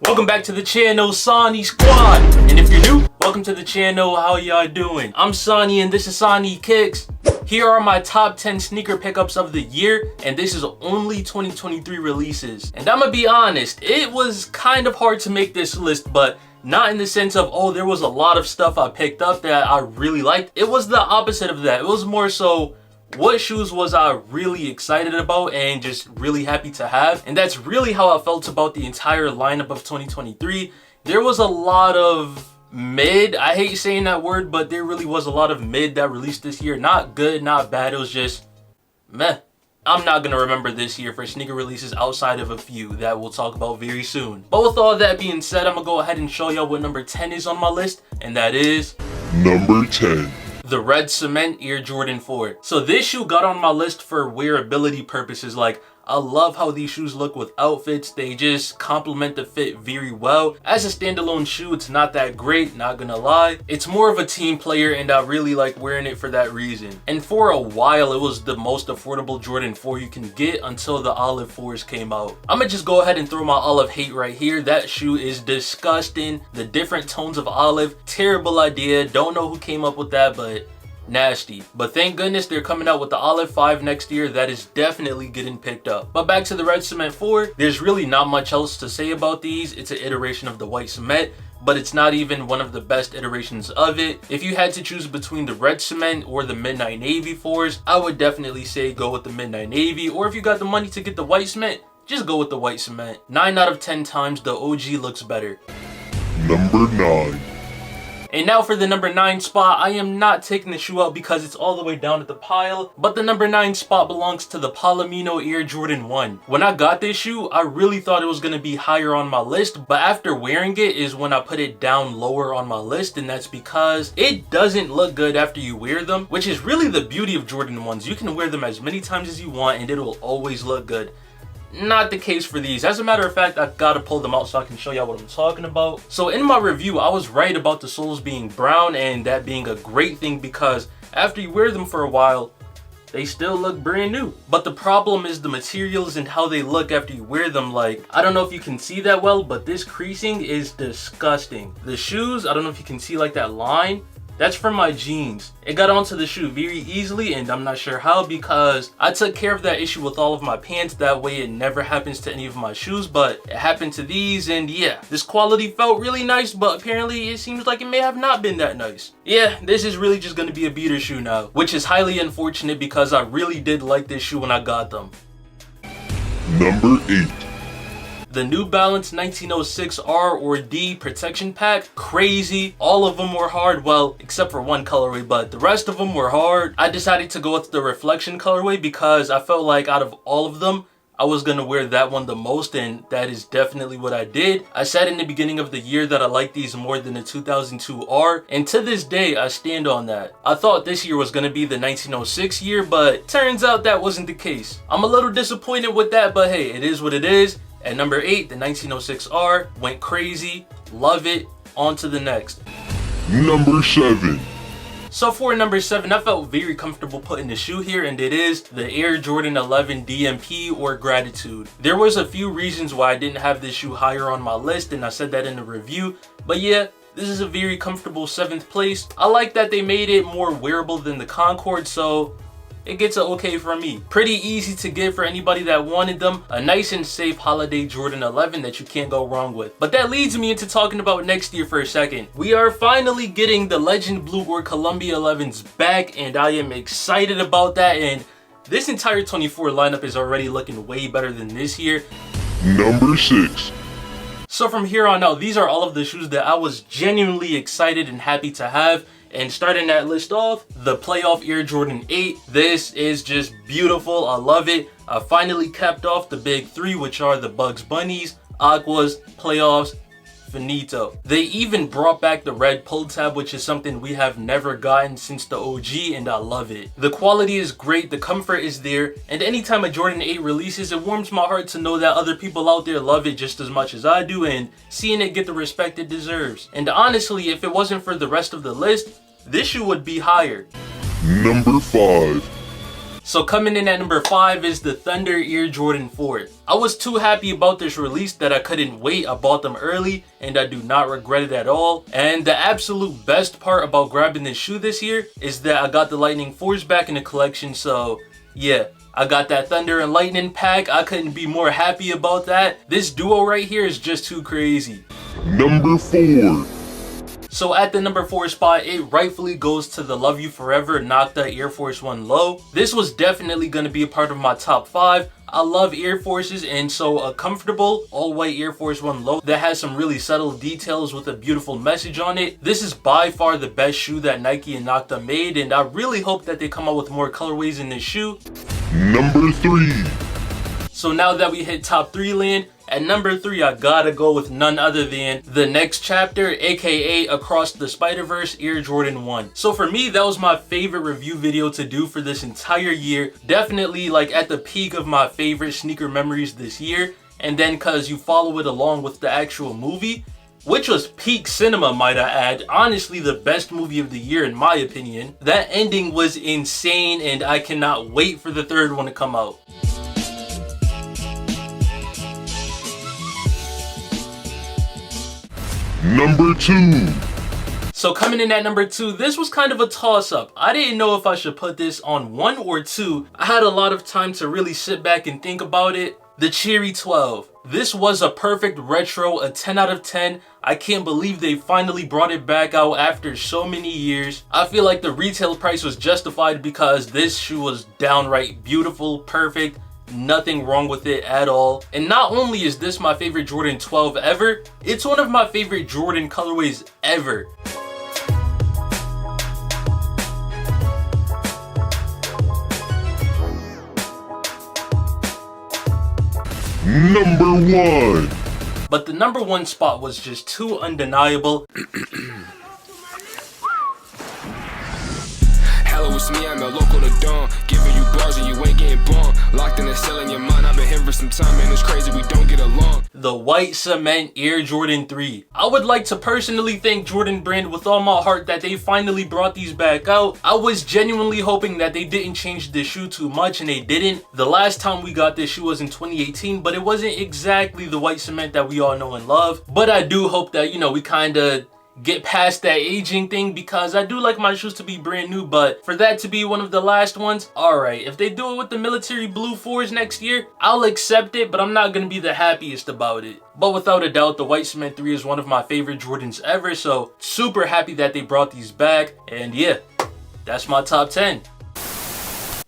Welcome back to the channel, Sonny Squad. And if you're new, welcome to the channel. How y'all doing? I'm Sonny and this is Sonny Kicks. Here are my top 10 sneaker pickups of the year, and this is only 2023 releases. And I'm gonna be honest, it was kind of hard to make this list, but not in the sense of, oh, there was a lot of stuff I picked up that I really liked. It was the opposite of that. It was more so, what shoes was I really excited about and just really happy to have? And that's really how I felt about the entire lineup of 2023. There was a lot of mid. I hate saying that word, but there really was a lot of mid that released this year. Not good, not bad. It was just meh. I'm not gonna remember this year for sneaker releases outside of a few that we'll talk about very soon. But with all that being said, I'm gonna go ahead and show y'all what number 10 is on my list, and that is number 10. The Red Cement Air Jordan 4. So this shoe got on my list for wearability purposes. Like, I love how these shoes look with outfits. They just complement the fit very well. As a standalone shoe, it's not that great, not gonna lie. It's more of a team player and I really like wearing it for that reason. And for a while, it was the most affordable Jordan 4 you can get until the Olive 4s came out. I'm gonna just go ahead and throw my olive hate right here. That shoe is disgusting. The different tones of olive, terrible idea. Don't know who came up with that, but nasty. But thank goodness they're coming out with the Olive 5 next year. That is definitely getting picked up. But back to the Red Cement 4, there's really not much else to say about these. It's an iteration of the White Cement, but it's not even one of the best iterations of it. If you had to choose between the Red Cement or the Midnight Navy 4s, I would definitely say go with the Midnight Navy, or if you got the money to get the White Cement, just go with the White Cement. 9 out of 10 times the OG looks better. Number 9. And now for the number 9 spot. I am not taking the shoe out because it's all the way down at the pile, but the number 9 spot belongs to the Palomino Air Jordan 1. When I got this shoe, I really thought it was going to be higher on my list, but after wearing it is when I put it down lower on my list, and that's because it doesn't look good after you wear them, which is really the beauty of Jordan 1s. You can wear them as many times as you want and it'll always look good. Not the case for these. As a matter of fact, I gotta pull them out so I can show y'all what I'm talking about. So in my review, I was right about the soles being brown and that being a great thing because after you wear them for a while, they still look brand new. But the problem is the materials and how they look after you wear them. Like, I don't know if you can see that well, but this creasing is disgusting. The shoes, I don't know if you can see like that line. That's from my jeans. It got onto the shoe very easily and I'm not sure how because I took care of that issue with all of my pants. That way it never happens to any of my shoes, but it happened to these and yeah, this quality felt really nice, but apparently it seems like it may have not been that nice. Yeah, this is really just gonna be a beater shoe now, which is highly unfortunate because I really did like this shoe when I got them. Number 8. The New Balance 1906 R or D protection pack, crazy. All of them were hard, well, except for one colorway, but the rest of them were hard. I decided to go with the reflection colorway because I felt like out of all of them, I was gonna wear that one the most, and that is definitely what I did. I said in the beginning of the year that I like these more than the 2002 R, and to this day, I stand on that. I thought this year was gonna be the 1906 year, but turns out that wasn't the case. I'm a little disappointed with that, but hey, it is what it is. At number 8, the 1906R, went crazy, love it, on to the next. Number 7. So for number 7, I felt very comfortable putting the shoe here, and it is the Air Jordan 11 DMP or Gratitude. There was a few reasons why I didn't have this shoe higher on my list, and I said that in the review, but yeah, this is a very comfortable 7th place. I like that they made it more wearable than the Concord, so it gets an okay from me. Pretty easy to get for anybody that wanted them. A nice and safe holiday Jordan 11 that you can't go wrong with. But that leads me into talking about next year for a second. We are finally getting the Legend Blue or Columbia 11s back, and I am excited about that. And this entire 24 lineup is already looking way better than this year. Number 6. So from here on out, these are all of the shoes that I was genuinely excited and happy to have. And starting that list off, the Playoff Air Jordan 8. This is just beautiful. I love it. I finally capped off the big 3, which are the Bugs Bunnies, Aquas, Playoffs, finito. They even brought back the red pull tab, which is something we have never gotten since the OG, and I love it. The quality is great, the comfort is there, and anytime a Jordan 8 releases, it warms my heart to know that other people out there love it just as much as I do, and seeing it get the respect it deserves. And honestly, if it wasn't for the rest of the list, this shoe would be higher. Number 5. So coming in at number 5 is the Thunder Air Jordan 4. I was too happy about this release that I couldn't wait. I bought them early and I do not regret it at all. And the absolute best part about grabbing this shoe this year is that I got the Lightning Force back in the collection. So yeah, I got that Thunder and Lightning pack. I couldn't be more happy about that. This duo right here is just too crazy. Number 4. So at the number 4 spot, it rightfully goes to the Love You Forever Nocta Air Force 1 Low. This was definitely going to be a part of my top 5. I love Air Forces, and so a comfortable all-white Air Force 1 Low that has some really subtle details with a beautiful message on it. This is by far the best shoe that Nike and Nocta made, and I really hope that they come out with more colorways in this shoe. Number 3. So now that we hit top 3 land, at number 3, I gotta go with none other than The Next Chapter, aka Across the Spider-Verse Air Jordan 1. So for me, that was my favorite review video to do for this entire year. Definitely like at the peak of my favorite sneaker memories this year. And then cause you follow it along with the actual movie, which was peak cinema, might I add. Honestly, the best movie of the year in my opinion. That ending was insane and I cannot wait for the third one to come out. Number 2. So coming in at number 2, this was kind of a toss-up. I didn't know if I should put this on 1 or 2. I had a lot of time to really sit back and think about it. The Cherry 12. This was a perfect retro, a 10 out of 10. I can't believe they finally brought it back out after so many years. I feel like the retail price was justified because this shoe was downright beautiful, perfect. Nothing wrong with it at all. And not only is this my favorite Jordan 12 ever, it's one of my favorite Jordan colorways ever. Number 1. But the number 1 spot was just too undeniable. Hello, it's me, I'm the local to dawn. Giving you bars and you ain't getting born. Locked in the cell in your mind, I've been here for some time, man, it's crazy, we don't get along. The White Cement Air Jordan 3. I would like to personally thank Jordan Brand with all my heart that they finally brought these back out. I was genuinely hoping that they didn't change the shoe too much, and they didn't. The last time we got this shoe was in 2018, but it wasn't exactly the White Cement that we all know and love. But I do hope that, you know, we kind of get past that aging thing, because I do like my shoes to be brand new, but for that to be one of the last ones, alright. If they do it with the military blue 4s next year, I'll accept it, but I'm not gonna be the happiest about it. But without a doubt, the White Cement 3 is one of my favorite Jordans ever, so super happy that they brought these back. And yeah, that's my top 10.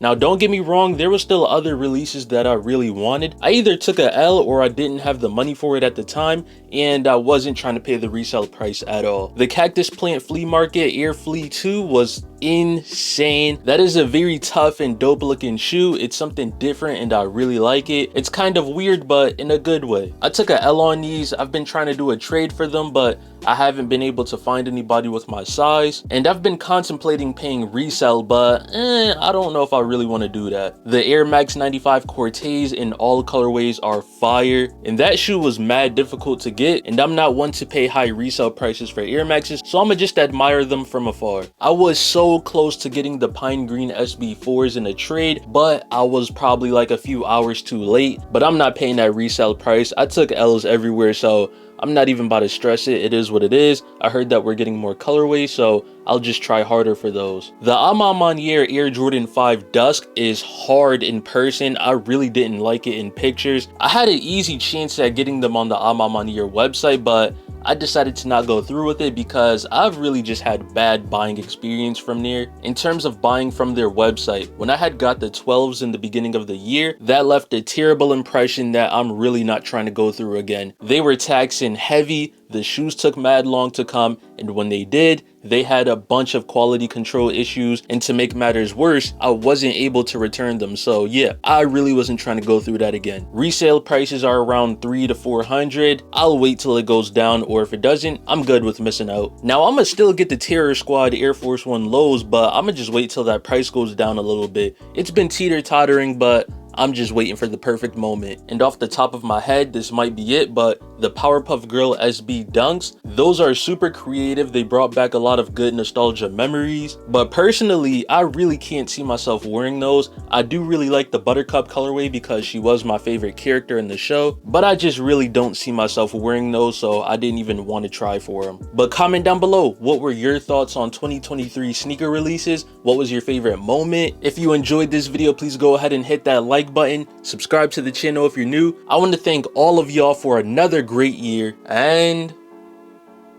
Now don't get me wrong, there were still other releases that I really wanted. I either took a L or I didn't have the money for it at the time, and I wasn't trying to pay the resale price at all. The Cactus Plant Flea Market Air Flea 2 was insane. That is a very tough and dope looking shoe. It's something different and I really like it. It's kind of weird, but in a good way. I took a L on these. I've been trying to do a trade for them, but I haven't been able to find anybody with my size, and I've been contemplating paying resale, but I don't know if I really want to do that. The Air Max 95 Cortez in all colorways are fire, and that shoe was mad difficult to get, and I'm not one to pay high resale prices for Air Maxes, so I'ma just admire them from afar. I was so close to getting the Pine Green SB4s in a trade, but I was probably like a few hours too late. But I'm not paying that resale price. I took L's everywhere, so I'm not even about to stress it. It is what it is. I heard that we're getting more colorways, so I'll just try harder for those. The A Ma Maniére Air Jordan 5 Dusk is hard in person. I really didn't like it in pictures. I had an easy chance at getting them on the A Ma Maniére website, but I decided to not go through with it because I've really just had bad buying experience from there. In terms of buying from their website, when I had got the 12s in the beginning of the year, that left a terrible impression that I'm really not trying to go through again. They were taxing heavy, the shoes took mad long to come, and when they did, they had a bunch of quality control issues, and to make matters worse, I wasn't able to return them. So yeah, I really wasn't trying to go through that again. Resale prices are around $300 to $400. I'll wait till it goes down, or if it doesn't, I'm good with missing out. Now I'ma still get the Terror Squad Air Force 1 lows, but I'ma just wait till that price goes down a little bit. It's been teeter-tottering, but I'm just waiting for the perfect moment. And off the top of my head, this might be it, but the Powerpuff Girl SB Dunks. Those are super creative. They brought back a lot of good nostalgia memories. But personally, I really can't see myself wearing those. I do really like the Buttercup colorway because she was my favorite character in the show. But I just really don't see myself wearing those, so I didn't even want to try for them. But comment down below, what were your thoughts on 2023 sneaker releases? What was your favorite moment? If you enjoyed this video, please go ahead and hit that like button. Subscribe to the channel if you're new. I want to thank all of y'all for another great year, and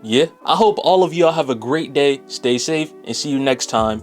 yeah, I hope all of y'all have a great day, stay safe, and see you next time.